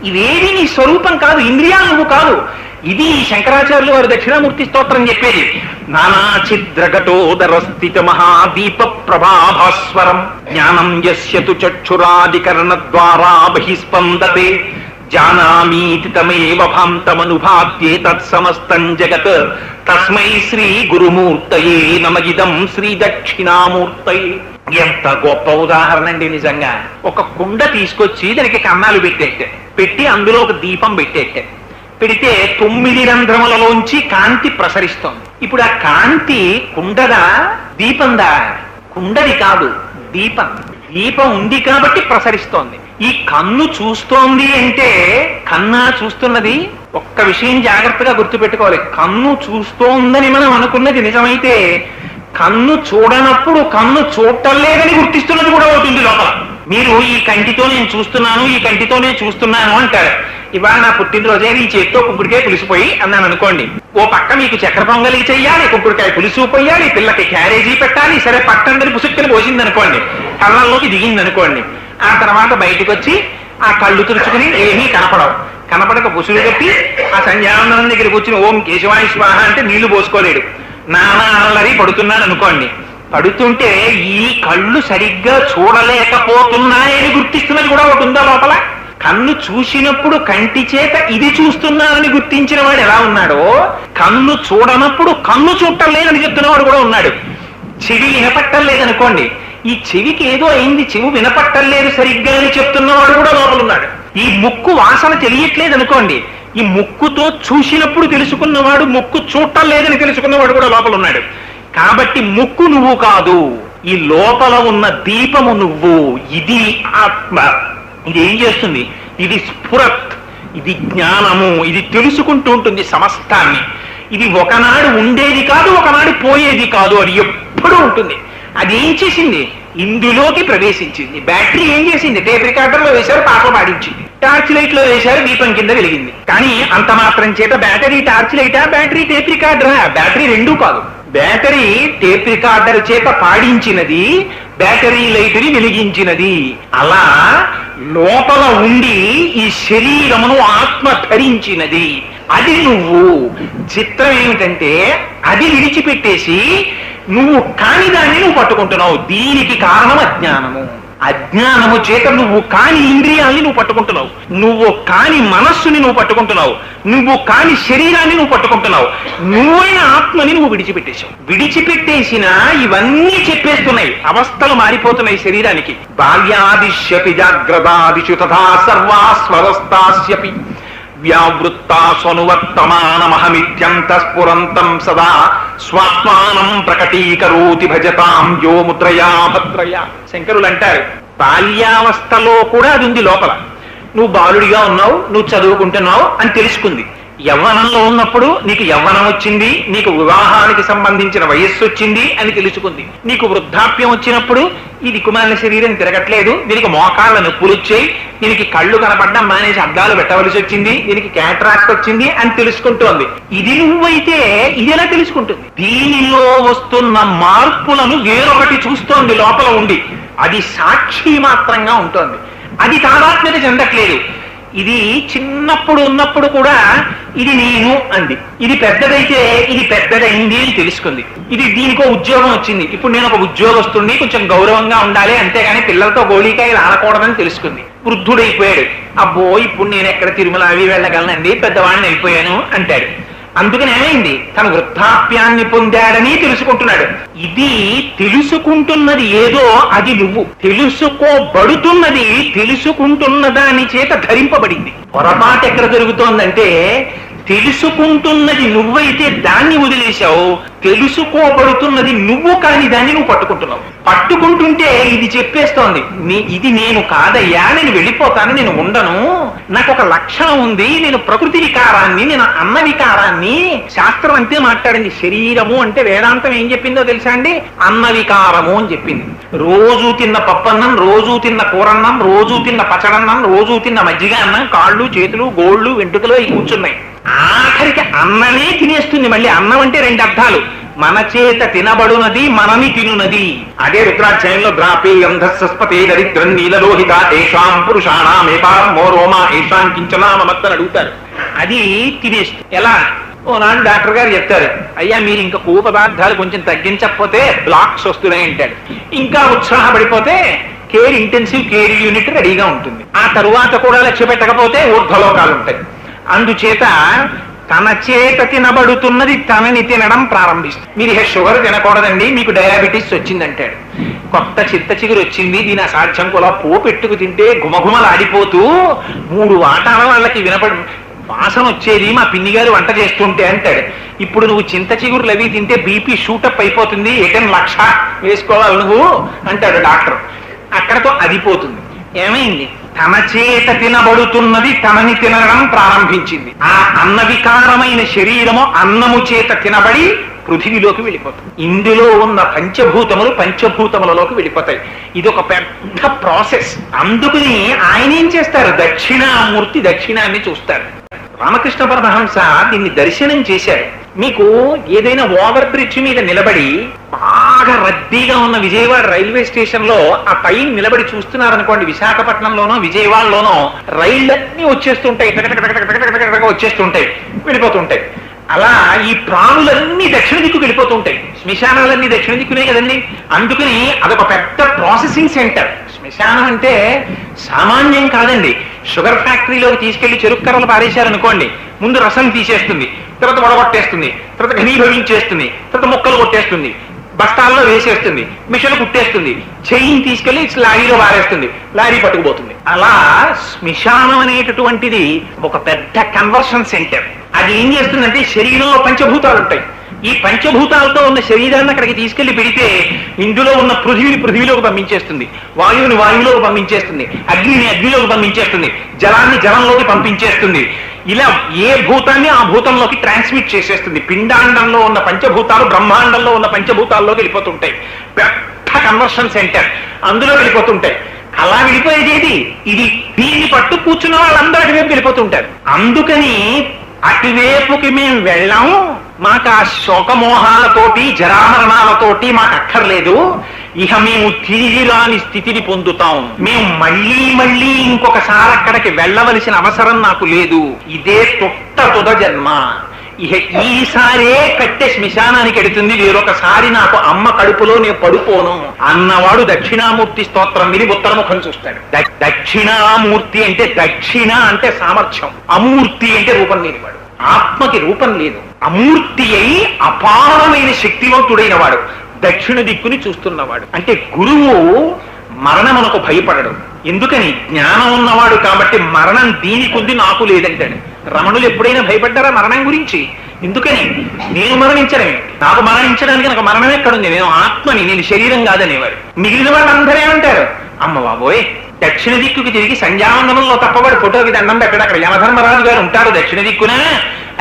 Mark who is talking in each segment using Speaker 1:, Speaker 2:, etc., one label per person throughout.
Speaker 1: ఇవేవి నీ స్వరూపం కాదు, ఇంద్రియాలు నువ్వు కాదు. ఇది శంకరాచార్యులు వారు దక్షిణామూర్తి స్తోత్రం చెప్పేది. నానాఛిద్రఘటోదర స్థిత మహాదీప ప్రభాభాస్వరం జ్ఞానం యస్యతు చక్షురాదికరణ ద్వారా బహిస్పందతే జానామీతి తమేవ భాంతమనుభాత్యే తత్సమస్తం జగత్ తస్మై శ్రీ గురుమూర్తయే నమగిదం శ్రీ దక్షిణామూర్తయే. ఎంత గొప్ప ఉదాహరణ అండి నిజంగా. ఒక కుండ తీసుకొచ్చి దానికి కన్నాలు పెట్టి అందులో ఒక దీపం పెడితే 9 రంధ్రములలోంచి కాంతి ప్రసరిస్తోంది. ఇప్పుడు ఆ కాంతి కుండదా దీపందా? కుండది కాదు, దీపం. దీపం ఉంది కాబట్టి ప్రసరిస్తోంది. ఈ కన్ను చూస్తోంది అంటే కన్నా చూస్తున్నది? ఒక్క విషయం జాగ్రత్తగా గుర్తుపెట్టుకోవాలి. కన్ను చూస్తోందని మనం అనుకున్నది నిజమైతే కన్ను చూడనప్పుడు కన్ను చూడటం లేదని గుర్తిస్తున్నది కూడా అవుతుంది లోపల. మీరు ఈ కంటితో నేను చూస్తున్నాను, ఈ కంటితో నేను చూస్తున్నాను అంటారు. ఇవాళ నా పుట్టినరోజే ఈ చేతితో కుంకుడికాయ పులిసిపోయి అన్నాను అనుకోండి. ఓ పక్క మీకు చక్కెర పొంగలి చెయ్యాలి, కుంకుడికాయ పులుసు పోయాలి, పిల్లకి క్యారేజీ పెట్టాలి. సరే పట్టందరి పుసుక్కని పోసింది అనుకోండి, కళ్ళల్లోకి దిగింది అనుకోండి. ఆ తర్వాత బయటకు వచ్చి ఆ కళ్ళు తుడుచుకుని ఏమీ కనపడక పుసులు కట్టి ఆ సంధ్యావందనం దగ్గరికి వచ్చి ఓం కేశవాయ స్వాహ అంటే నీళ్లు పోసుకోలేడు. నానా అల్లరి పడుతున్నాడు అనుకోండి. పడుతుంటే ఈ కళ్ళు సరిగ్గా చూడలేకపోతున్నాయని గుర్తిస్తున్నది కూడా ఒకటి ఉందా లోపల? కన్ను చూసినప్పుడు కంటి చేత ఇది చూస్తున్నానని గుర్తించిన వాడు ఎలా ఉన్నాడో, కన్ను చూడనప్పుడు కన్ను చూడటం లేదని చెప్తున్నవాడు కూడా ఉన్నాడు. చెవి వినపట్టం లేదనుకోండి, ఈ చెవికి ఏదో అయింది, చెవి వినపట్టం లేదు సరిగ్గా అని చెప్తున్నవాడు కూడా లోపల ఉన్నాడు. ఈ ముక్కు వాసన తెలియట్లేదు అనుకోండి, ఈ ముక్కుతో చూసినప్పుడు తెలుసుకున్నవాడు ముక్కు చూడటం లేదని తెలుసుకున్నవాడు కూడా లోపల ఉన్నాడు. కాబట్టి ముక్కు నువ్వు కాదు, ఈ లోపల ఉన్న దీపము నువ్వు. ఇది ఆత్మ. ఇది ఏం చేస్తుంది? ఇది స్ఫురత్, ఇది జ్ఞానము. ఇది తెలుసుకుంటూ ఉంటుంది సమస్తాన్ని. ఇది ఒకనాడు ఉండేది కాదు, ఒకనాడు పోయేది కాదు, అది ఎప్పుడూ ఉంటుంది. అది ఏం చేసింది? ఇందులోకి ప్రవేశించింది. బ్యాటరీ ఏం చేసింది? టేప్ రికార్డర్ లో వేశారు, పాటలు పాడించింది. టార్చ్ లైట్ లో వేశారు, దీపం కింద వెలిగింది. కానీ అంత మాత్రం చేత బ్యాటరీ టార్చ్ లైటా, బ్యాటరీ టేప్ రికార్డరా? బ్యాటరీ రెండూ కాదు. బ్యాటరీ టేప్ రికార్డర్ చేత పాడించినది, బ్యాటరీ లైట్ని వెలిగించినది. అలా లోపల ఉండి ఈ శరీరమును ఆత్మ ధరించినది. అది నువ్వు. చిత్రం ఏమిటంటే అది విడిచిపెట్టేసి నువ్వు కాని దాన్ని నువ్వు పట్టుకుంటున్నావు. దీనికి కారణం అజ్ఞానము. అజ్ఞానము చేత నువ్వు కాని ఇంద్రియాల్ని నువ్వు పట్టుకుంటున్నావు, నువ్వు కాని మనస్సుని నువ్వు పట్టుకుంటున్నావు, నువ్వు కాని శరీరాన్ని నువ్వు పట్టుకుంటున్నావు. నువ్వైన ఆత్మని నువ్వు విడిచిపెట్టేశావు. విడిచిపెట్టేసిన ఇవన్నీ చెప్పేస్తున్నాయి, అవస్థలు మారిపోతున్నాయి శరీరానికి. బాల్యాదిశ్యపి జాగ్రత్తాదిషు తథా సర్వాస్వరస్తాస్యపి వ్యావృత్తాస్వనువర్తమానమహమిత్యంత స్ఫురంతం సదా స్వాత్మానం ప్రకటీకరోతి భజతాం యో ముద్రయా భద్రయా. శంకరులు అంటారు, బాల్యావస్థలో కూడా అది ఉంది లోపల. నువ్వు బాలుడిగా ఉన్నావు, నువ్వు చదువుకుంటున్నావు అని తెలుసుకుంది. యవ్వనంలో ఉన్నప్పుడు నీకు యవ్వనం వచ్చింది, నీకు వివాహానికి సంబంధించిన వయస్సు వచ్చింది అని తెలుసుకుంది. నీకు వృద్ధాప్యం వచ్చినప్పుడు ఇది కుమారుల శరీరం తిరగట్లేదు, దీనికి మోకాళ్ళ నొప్పులు వచ్చాయి, దీనికి కళ్ళు కనపడడం మానేసి అద్దాలు పెట్టవలసి వచ్చింది, దీనికి క్యాటరాక్ట్ వచ్చింది అని తెలుసుకుంటోంది. ఇది నువ్వైతే ఇది ఎలా తెలుసుకుంటుంది? దీనిలో వస్తున్న మార్పులను వేరొకటి చూస్తోంది లోపల ఉండి. అది సాక్షి మాత్రంగా ఉంటుంది, అది తాదాత్మ్యత చెందట్లేదు. ఇది చిన్నప్పుడు ఉన్నప్పుడు కూడా ఇది నేను అంది, ఇది పెద్దదైతే ఇది పెద్దదైంది అని తెలుసుకుంది. ఇది దీనికో ఉద్యోగం వచ్చింది, ఇప్పుడు నేను ఒక ఉద్యోగస్తుడిని, కొంచెం గౌరవంగా ఉండాలి, అంతేగాని పిల్లలతో గోళీకాయలు ఆడకూడదని తెలుసుకుంది. వృద్ధుడైపోయాడు, అబ్బో ఇప్పుడు నేను ఎక్కడ తిరుమల అవి వెళ్ళగలనండి, పెద్దవాడిని అయిపోయాను అంటాడు. అందుకని ఏమైంది? తన వృద్ధాప్యాన్ని పొందాడని తెలుసుకుంటున్నాడు. ఇది తెలుసుకుంటున్నది ఏదో అది నువ్వు. తెలుసుకోబడుతున్నది తెలుసుకుంటున్న దాని చేత ధరింపబడింది. పొరపాటు ఎక్కడ జరుగుతోందంటే తెలుసుకుంటున్నది నువ్వైతే దాన్ని వదిలేశావు, తెలుసుకోబడుతున్నది నువ్వు కాని దాన్ని నువ్వు పట్టుకుంటున్నావు. పట్టుకుంటుంటే ఇది చెప్పేస్తోంది, ఇది నేను కాదయ్యా, నేను వెళ్ళిపోతాను, నేను ఉండను, నాకు ఒక లక్షణం ఉంది, నేను ప్రకృతి వికారాన్ని, నేను అన్న వికారాన్ని. శాస్త్రం అంతే మాట్లాడింది. శరీరము అంటే వేదాంతం ఏం చెప్పిందో తెలుసా అండి? అన్న వికారము అని చెప్పింది. రోజు తిన్న పప్పన్నం, రోజు తిన్న కూరన్నం, రోజు తిన్న పచ్చడన్నం, రోజు తిన్న మజ్జిగ అన్నం, కాళ్ళు చేతులు గోళ్ళు వెంట్రుకలు అవి కూర్చున్నాయి. ఆఖరికి అన్నమే తినేస్తుంది. మళ్ళీ అన్నం అంటే రెండు అర్థాలు, మన చేత తినబడునది మనని తినునది. అదే రుద్రాధ్యాయంలో ద్రాపే అంధస్పతే దరిద్రం నీలలోహిత ఏషాం పురుషాణామేపా మోరోమా ఏషాం కించనా మమత్తని అడుగుతారు. అది తినేస్తుంది. ఎలా? ఓనాడు డాక్టర్ గారు చెప్తారు, అయ్యా మీరు ఇంకా కొవ్వు పదార్థాలు కొంచెం తగ్గించకపోతే బ్లాక్స్ వస్తున్నాయి అంటాడు. ఇంకా ఉత్సాహపడిపోతే కేర్ ఇంటెన్సివ్ కేర్ యూనిట్ రెడీగా ఉంటుంది. ఆ తరువాత కూడా లక్ష్య పెట్టకపోతే ఊర్ధ్వలోకాలు ఉంటాయి. అందుచేత తన చేత తినబడుతున్నది తనని తినడం ప్రారంభిస్తుంది. మీరు షుగర్ తినకూడదండి, మీకు డయాబెటీస్ వచ్చిందంటాడు. కొత్త చింత చిగురు వచ్చింది, దీని అసాధ్యం కూడా పోపెట్టుకు తింటే గుమగుమలాడిపోతూ 3 వాటాల వాళ్ళకి వినపడి వాసన వచ్చేది మా పిన్ని గారు వంట చేస్తుంటే అంటాడు. ఇప్పుడు నువ్వు చింత చిగురులు అవి తింటే బీపీ షూటప్ అయిపోతుంది, 1,00,000 వేసుకోవాలి నువ్వు అంటాడు డాక్టర్. అక్కడతో అది పోతుంది. ఏమైంది? తన చేత తినబడుతున్నది తనని తినడం ప్రారంభించింది. ఆ అన్న వికారమైన శరీరము అన్నము చేత తినబడి పృథివీలోకి వెళ్ళిపోతుంది. ఇందులో ఉన్న పంచభూతములు పంచభూతములలోకి వెళ్ళిపోతాయి. ఇది ఒక పెద్ద ప్రాసెస్. అందుకని ఆయన ఏం చేస్తారు? దక్షిణామూర్తి దక్షిణాన్ని చూస్తారు. రామకృష్ణ పరమహంస దీన్ని దర్శనం చేశారు. మీకు ఏదైనా ఓవర్ బ్రిడ్జ్ మీద నిలబడి బాగా రద్దీగా ఉన్న విజయవాడ రైల్వే స్టేషన్ లో ఆ పైన నిలబడి చూస్తున్నారనుకోండి, విశాఖపట్నంలోనో విజయవాడలోనో రైళ్లన్నీ వచ్చేస్తుంటాయి, వచ్చేస్తుంటాయి, వెళ్ళిపోతుంటాయి. అలా ఈ ప్రాణులన్నీ దక్షిణ దిక్కు వెళ్ళిపోతుంటాయి. శ్మశానాలన్నీ దక్షిణ దిక్కునే కదండి. అందుకని అదొక పెద్ద ప్రాసెసింగ్ సెంటర్. శ్మశానం అంటే సామాన్యం కాదండి. షుగర్ ఫ్యాక్టరీలోకి తీసుకెళ్లి చెరుకు కర్రలు పారేశారనుకోండి, ముందు రసం తీసేస్తుంది, తర్వాత వడగొట్టేస్తుంది, తర్వాత ఘనీభవించేస్తుంది, తర్వాత ముక్కలు కొట్టేస్తుంది, బస్తాల్లో వేసేస్తుంది, మిషన్ కుట్టేస్తుంది, చెయ్యిని తీసుకెళ్లి లారీలో పారేస్తుంది, లారీ పట్టుకుపోతుంది. అలా శ్మశానం అనేటటువంటిది ఒక పెద్ద కన్వర్షన్ సెంటర్. అది ఏం చేస్తుందంటే శరీరంలో పంచభూతాలు ఉంటాయి. ఈ పంచభూతాలతో ఉన్న శరీరాన్ని అక్కడికి తీసుకెళ్లి పెడితే ఇందులో ఉన్న పృథివిని పృథివిలోకి పంపించేస్తుంది, వాయువుని వాయువులోకి పంపించేస్తుంది, అగ్నిని అగ్నిలోకి పంపించేస్తుంది, జలాన్ని జలంలోకి పంపించేస్తుంది. ఇలా ఏ భూతాన్ని ఆ భూతంలోకి ట్రాన్స్మిట్ చేసేస్తుంది. పిండాండంలో ఉన్న పంచభూతాలు బ్రహ్మాండంలో ఉన్న పంచభూతాల్లోకి వెళ్ళిపోతుంటాయి. పెద్ద కన్వర్షన్ సెంటర్, అందులో వెళ్ళిపోతుంటాయి. అలా వెళ్ళిపోయేది ఇది. దీన్ని పట్టు కూర్చున్న వాళ్ళందరూ అటువైపు వెళ్ళిపోతుంటారు. అందుకని అటువైపుకి మేము వెళ్ళాము, మాకు ఆ శోకమోహాలతోటి జరామరణాలతోటి మాకు అక్కర్లేదు, ఇక మేము తిరిగి రాని స్థితిని పొందుతాం, మేము మళ్ళీ మళ్ళీ ఇంకొకసారి అక్కడికి వెళ్ళవలసిన అవసరం నాకు లేదు, ఇదే తుద జన్మ, ఇక ఈసారే కట్టె శ్మశానానికి ఎడుతుంది, వేరొకసారి నాకు అమ్మ కడుపులో నేను పడుకోను అన్నవాడు దక్షిణామూర్తి స్తోత్రం విని ఉత్తరముఖం చూస్తాడు. దక్షిణామూర్తి అంటే దక్షిణ అంటే సామర్థ్యం, అమూర్తి అంటే రూపం లేనివాడు. ఆత్మకి రూపం లేదు, అమూర్తి అయి అపారమైన శక్తివంతుడైన వాడు, దక్షిణ దిక్కుని చూస్తున్నవాడు. అంటే గురువు మరణమునకు భయపడడు. ఎందుకని? జ్ఞానం ఉన్నవాడు కాబట్టి. మరణం దీనికొంది నాకు లేదంటాడు. రమణులు ఎప్పుడైనా భయపడ్డారా మరణం గురించి? ఎందుకని? నేను మరణించడమే, నాకు మరణించడానికి నాకు మరణం ఎక్కడుంది, నేను ఆత్మని, నేను శరీరం కాదనేవారు. మిగిలిన వాళ్ళందరే అంటారు, అమ్మ బాబోయ్ దక్షిణ దిక్కుకి తిరిగి సంధ్యావందనంలో తప్పవాడు ఫోటోకి దండం పెట్టాడు. అక్కడ యమధర్మరాజు గారు ఉంటారు దక్షిణ దిక్కున.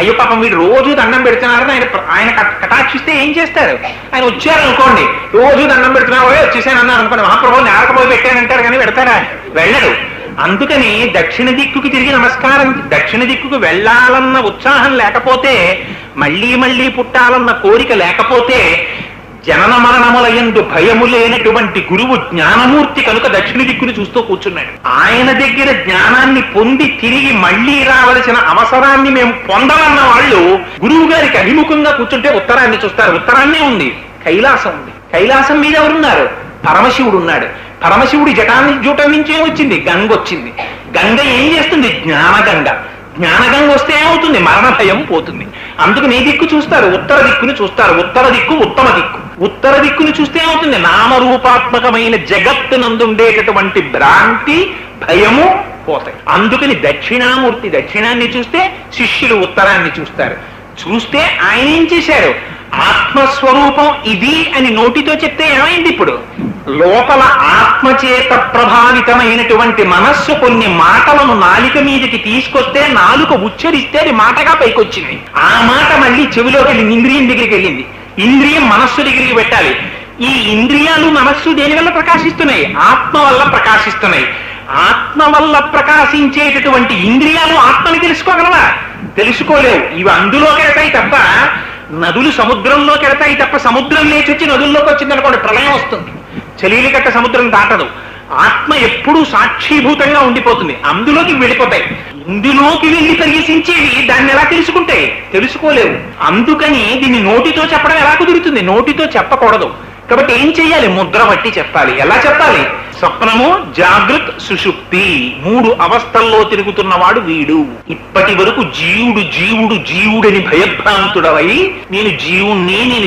Speaker 1: అయ్యో పాపం వీడు రోజు దండం పెడుతున్నారని ఆయన కటాక్షిస్తే ఏం చేస్తారు? ఆయన వచ్చారనుకోండి, రోజు దండం పెడుతున్నా వచ్చేసాను అన్నారు అనుకోండి, మహాప్రభువు నేరకపోయి పెట్టానంటారు కానీ పెడతాడా? వెళ్ళడు. అందుకని దక్షిణ దిక్కుకి తిరిగి నమస్కారం, దక్షిణ దిక్కుకు వెళ్ళాలన్న ఉత్సాహం లేకపోతే, మళ్ళీ మళ్ళీ పుట్టాలన్న కోరిక లేకపోతే, జనన మరణములయందు భయము లేనటువంటి గురువు జ్ఞానమూర్తి కనుక దక్షిణ దిక్కుని చూస్తూ కూర్చున్నాడు. ఆయన దగ్గర జ్ఞానాన్ని పొంది తిరిగి మళ్లీ రావలసిన అవసరాన్ని మేము పొందాలన్న వాళ్ళు గురువు గారికి అభిముఖంగా కూర్చుంటే ఉత్తరాన్ని చూస్తారు. ఉత్తరాన్నే ఉంది, కైలాసం ఉంది. కైలాసం మీద ఎవరున్నారు? పరమశివుడు ఉన్నాడు. పరమశివుడి జూటం నుంచి ఏమొచ్చింది? గంగ వచ్చింది. గంగ ఏం చేస్తుంది? జ్ఞానగంగ. జ్ఞానగంగ వస్తే ఏమవుతుంది? మరణ భయం పోతుంది. అందుకు నీ దిక్కు చూస్తారు, ఉత్తర దిక్కుని చూస్తారు. ఉత్తర దిక్కు ఉత్తమ దిక్కు. ఉత్తర దిక్కుని చూస్తే ఏమవుతుంది? నామరూపాత్మకమైన జగత్తునందుండేటటువంటి భ్రాంతి భయము పోతాయి. అందుకని దక్షిణామూర్తి దక్షిణాన్ని చూస్తే శిష్యులు ఉత్తరాన్ని చూస్తారు. చూస్తే ఆయన ఏం చేశారు? ఆత్మస్వరూపం ఇది అని నోటితో చెప్తే ఏమైంది? ఇప్పుడు లోపల ఆత్మచేత ప్రభావితమైనటువంటి మనస్సు కొన్ని మాటలను నాలిక మీదకి తీసుకొస్తే, నాలుక ఉచ్చరిస్తే అది మాటగా పైకొచ్చింది. ఆ మాట మళ్ళీ చెవిలోకి వెళ్ళింది, ఇంద్రియం దగ్గరికి వెళ్ళింది. ఇంద్రియం మనస్సు దగ్గరికి పెట్టాలి. ఈ ఇంద్రియాలు మనస్సు దేని వల్ల ప్రకాశిస్తున్నాయి? ఆత్మ వల్ల ప్రకాశిస్తున్నాయి. ఆత్మ వల్ల ప్రకాశించేటటువంటి ఇంద్రియాలు ఆత్మని తెలుసుకోగలవా? తెలుసుకోలేవు. ఇవి అందులోకి వెళ్తాయి తప్ప నదులు సముద్రంలోకి వెళ్తాయి తప్ప సముద్రం లేచి వచ్చి నదుల్లోకి వచ్చిందనుకోండి ప్రళయం వస్తుంది. చలీలి కట్ట సముద్రం దాటదు. ఆత్మ ఎప్పుడూ సాక్షీభూతంగా ఉండిపోతుంది. అందులోకి వెళ్ళిపోతాయి. ఇందులోకి వెళ్ళి ప్రవేశించేవి దాన్ని ఎలా తెలుసుకుంటాయి? తెలుసుకోలేవు. అందుకని దీన్ని నోటితో చెప్పడం ఎలా కుదురుతుంది? నోటితో చెప్పకూడదు. కాబట్టి ఏం చెయ్యాలి? ముద్ర బట్టి చెప్పాలి. ఎలా చెప్పాలి? స్వప్నము, జాగృత్, సుషుప్తి 3 అవస్థల్లో తిరుగుతున్నవాడు వీడు. ఇప్పటి వరకు జీవుడు జీవుడు జీవుడని భయభ్రాంతుడవై నేను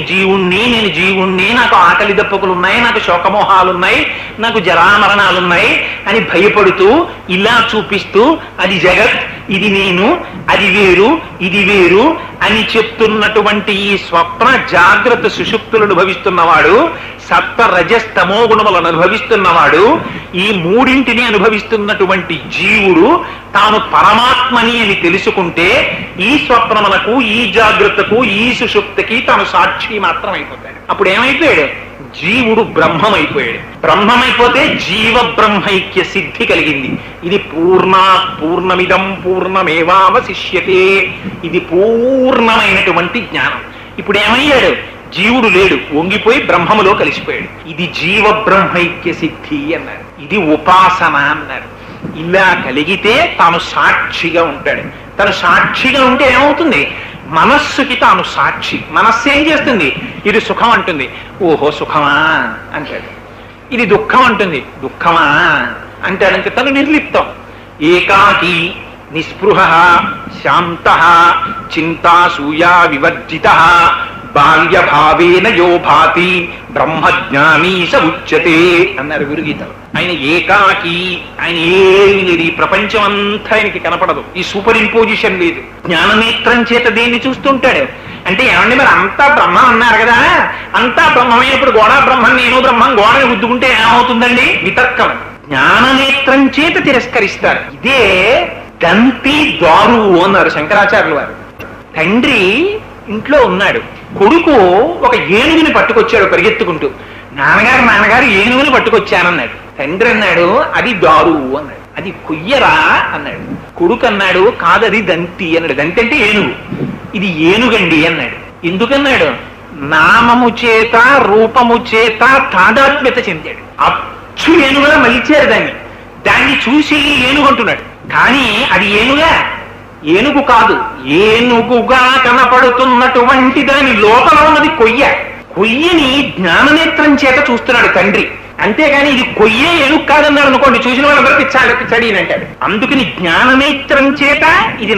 Speaker 1: జీవుణ్ణి, నాకు ఆకలి దప్పకులున్నాయి, నాకు శోకమోహాలున్నాయి, నాకు జరామరణాలున్నాయి అని భయపడుతూ ఇలా చూపిస్తూ అది జగత్, ఇది నేను, అది వేరు, ఇది వేరు అని చెప్తున్నటువంటి ఈ స్వప్న జాగ్రత్త సుషుప్తులను అనుభవిస్తున్నవాడు, సప్త రజస్తమో గుణములను అనుభవిస్తున్నవాడు, ఈ 3ంటిని అనుభవిస్తున్నటువంటి జీవుడు తాను పరమాత్మని అని తెలుసుకుంటే ఈ స్వప్నములకు, ఈ జాగ్రత్తకు, ఈ సుషుప్తికి తాను సాక్షి మాత్రం అయిపోతాడు. అప్పుడు ఏమైపోయాడు? జీవుడు బ్రహ్మమైపోయాడు. బ్రహ్మమైపోతే జీవ బ్రహ్మైక్య సిద్ధి కలిగింది. ఇది పూర్ణమిదం పూర్ణమేవావశిష్యతే. ఇది పూర్ణమైనటువంటి జ్ఞానం. ఇప్పుడు ఏమయ్యాడు? జీవుడు లేడు, వంగిపోయి బ్రహ్మములో కలిసిపోయాడు. ఇది జీవ బ్రహ్మైక్య సిద్ధి అన్నారు. ఇది ఉపాసన అన్నారు. ఇలా కలిగితే తాను సాక్షిగా ఉంటాడు. తను సాక్షిగా ఉంటే ఏమవుతుంది? మనస్సుకి తాను సాక్షి. మనస్సు ఏం చేస్తుంది? ఇది సుఖం అంటుంది, ఓహో సుఖమా అంటాడు. ఇది దుఃఖం అంటుంది, దుఃఖమా అంటాడంటే తను నిర్లిప్తం. ఏకాకి నిస్పృహ శాంత చింతాసూయా వివర్జిత బాల్య భావేన యో భాతి బ్రహ్మజ్ఞానీ స ఉచ్యతే అన్నారు గురుగీతలు. ఆయన ఏకాకి, ఆయన ఏమి లేదు, ఈ ప్రపంచం అంతా ఆయనకి కనపడదు, ఈ సూపర్ ఇంపోజిషన్ లేదు. జ్ఞాననేత్రం చేత దేన్ని చూస్తుంటాడు అంటే ఏమండి మరి అంతా బ్రహ్మం అన్నారు కదా, అంతా బ్రహ్మమైనప్పుడు గోడా బ్రహ్మం నేను బ్రహ్మం గోడని గుద్దుకుంటే ఏమవుతుందండి? వితర్కం. జ్ఞాననేత్రం చేత తిరస్కరిస్తారు. ఇదే దంతి దారు అన్నారు శంకరాచార్యులు వారు. తండ్రి ఇంట్లో ఉన్నాడు, కొడుకు ఒక ఏనుగుని పట్టుకొచ్చాడు పరిగెత్తుకుంటూ. నాన్నగారు ఏనుగుని పట్టుకొచ్చానన్నాడు. తండ్రి అన్నాడు అది దారు అన్నాడు. అది కొయ్యరా అన్నాడు. కొడుకు అన్నాడు కాదు అది దంతి అన్నాడు. దంతి అంటే ఏనుగు. ఇది ఏనుగండి అన్నాడు. ఎందుకన్నాడు? నామము చేత రూపము చేత తాదాత్మ్యత చెందాడు. అచ్చు ఏనుగులా మలిచారు దాన్ని చూసి ఏనుగు అంటున్నాడు. కానీ అది ఏనుగు కాదు. ఏనుగుగా కనపడుతున్నటువంటి దాని లోపల ఉన్నది కొయ్యని జ్ఞాననేత్రం చేత చూస్తున్నాడు తండ్రి. అంతేగాని ఇది కొయ్యే ఏనుగు కాదన్నాడు అనుకోండి, చూసిన వాళ్ళందరూ పిచ్చాడి అని అంటాడు. అందుకని జ్ఞాననేత్రం చేత ఇది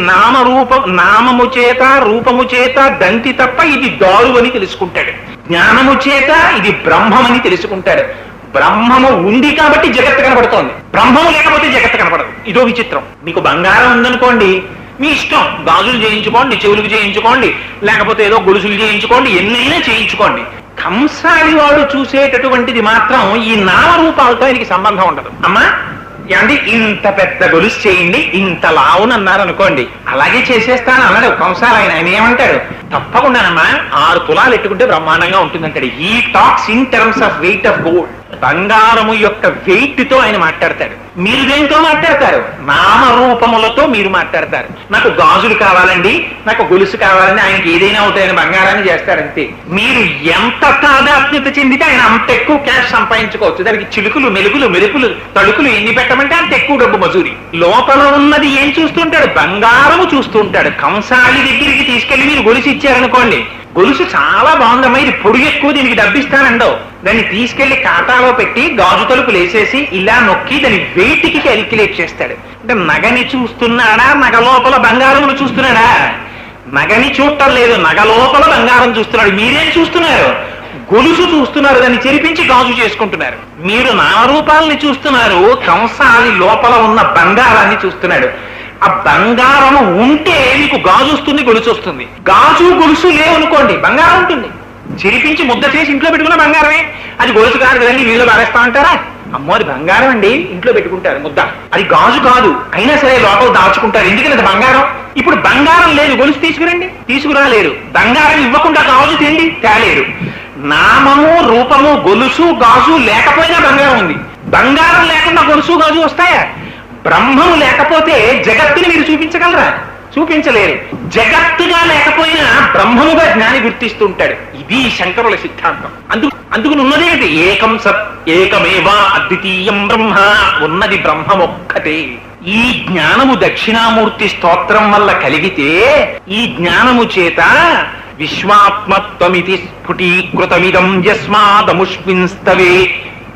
Speaker 1: నామము చేత రూపము చేత దంతి తప్ప ఇది దారు అని తెలుసుకుంటాడు. జ్ఞానము చేత ఇది బ్రహ్మమని తెలుసుకుంటాడు. బ్రహ్మము ఉంది కాబట్టి జగత్తు కనపడుతోంది, బ్రహ్మము లేకపోతే జగత్తు కనపడదు. ఇదో విచిత్రం. మీకు బంగారం ఉందనుకోండి, మీ ఇష్టం, గాజులు చేయించుకోండి, చెవులకు చేయించుకోండి, లేకపోతే ఏదో గొలుసులు చేయించుకోండి, ఎన్నైనా చేయించుకోండి. కంసాలి వాడు చూసేటటువంటిది మాత్రం ఈ నామరూపాలతో ఆయనకి సంబంధం ఉండదు. అమ్మా అంటే ఇంత పెద్ద గొలుసు చేయండి, ఇంత లావునన్నారు అనుకోండి, అలాగే చేసేస్తాను అన్నాడు కంసాలి. ఆయన ఏమంటాడు? తప్పకుండానమ్మా 6 తులాలు ఎట్టుకుంటే బ్రహ్మాండంగా ఉంటుందంటాడు. ఈ talks in terms of weight of gold. బంగారము యొక్క వెయిట్ తో ఆయన మాట్లాడతాడు. మీరు దేంతో మాట్లాడతారు? నామరూపములతో మీరు మాట్లాడతారు. నాకు గాజులు కావాలండి, నాకు గొలుసు కావాలని ఆయనకి ఏదైనా అవుతాయని బంగారాన్ని చేస్తారంతే. మీరు ఎంత తాదాత్మ్యత చెందితే ఆయన అంత ఎక్కువ క్యాష్ సంపాదించుకోవచ్చు. దానికి చిలుకులు మెలుగులు మెరుపులు తడుకులు ఎన్ని పెట్టమంటే అంత ఎక్కువ డబ్బు మజూరి. లోపల ఉన్నది ఏం చూస్తుంటాడు? బంగారము చూస్తుంటాడు. కంసాలి దగ్గరికి తీసుకెళ్లి మీరు గొలుసు ఇచ్చారనుకోండి, గొలుసు చాలా బాగుందమ్మా, ఇది పొడుగు ఎక్కువ, దీనికి డబ్బిస్తానండవు. దాన్ని తీసుకెళ్లి ఖాతాలో పెట్టి గాజు తలుపులు వేసేసి ఇలా నొక్కి దాని వెయిట్కి క్యాలిక్యులేట్ చేస్తాడు. అంటే నగని చూస్తున్నాడా, నగ లోపల బంగారమును చూస్తున్నాడా? నగని చూడటం లేదు, నగ లోపల బంగారం చూస్తున్నాడు. మీరేం చూస్తున్నారు? గొలుసు చూస్తున్నారు, దాన్ని చెరిపించి గాజు చేసుకుంటున్నారు. మీరు నామరూపాలని చూస్తున్నారు, కంసాలి లోపల ఉన్న బంగారాన్ని చూస్తున్నాడు. ఆ బంగారం ఉంటే మీకు గాజు వస్తుంది, గొలుసు వస్తుంది. గాజు గొలుసు లేవనుకోండి, బంగారం ఉంటుంది. చిరిపించి ముద్ద చేసి ఇంట్లో పెట్టుకున్న బంగారమే. అది గొలుసు కాదు కదండి, వీళ్ళు పారేస్తా అంటారా? అమ్మో అది బంగారం అండి, ఇంట్లో పెట్టుకుంటారు ముద్ద, అది గాజు కాదు, అయినా సరే లోపల దాచుకుంటారు. ఎందుకంటే అది బంగారం. ఇప్పుడు బంగారం లేదు, గొలుసు తీసుకురండి, తీసుకురాలేరు. బంగారం ఇవ్వకుండా గాజు తేలేరు. నామము రూపము గొలుసు గాజు లేకపోయినా బంగారం ఉంది. బంగారం లేకుండా గొలుసు గాజు వస్తాయా? బ్రహ్మము లేకపోతే జగత్తుని మీరు చూపించగలరా? చూపించలేరు. జగత్తుగా లేకపోయినా బ్రహ్మముగా జ్ఞాని గుర్తిస్తుంటాడు. ఇది శంకరుల సిద్ధాంతం. అందుకు ఉన్నదేమిటి? ఏకం సత్ ఏకమేవా అద్వితీయం బ్రహ్మ. ఉన్నది బ్రహ్మమొక్కటే. ఈ జ్ఞానము దక్షిణామూర్తి స్తోత్రం వల్ల కలిగితే ఈ జ్ఞానము చేత విశ్వాత్మత్వమితి స్ఫుటీకృతమిదం యస్మాదముష్మిన్స్తవే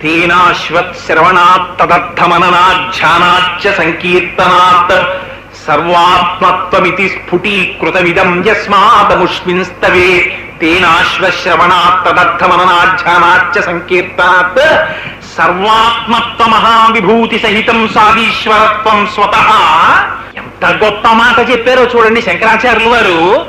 Speaker 1: తేనాశ్వత్ శ్రవణాత్ తదర్థమననాధ్యానాచ్చ సంకీర్తనాత్ సర్వాత్మత్వమితి స్ఫుటీకృతమిదం యస్మాదముష్మిన్స్తవే తేనాశ్వశ్రవణాత్ తదర్థమననాధ్యానాచ్చ సంకీర్తనాత్ సర్వాత్మత్వ మహావిభూతి సహితం సాదీశ్వరత్వం స్వతః. ఎంత గొప్ప మాట చెప్పారో చూడండి శంకరాచార్యులు వారు.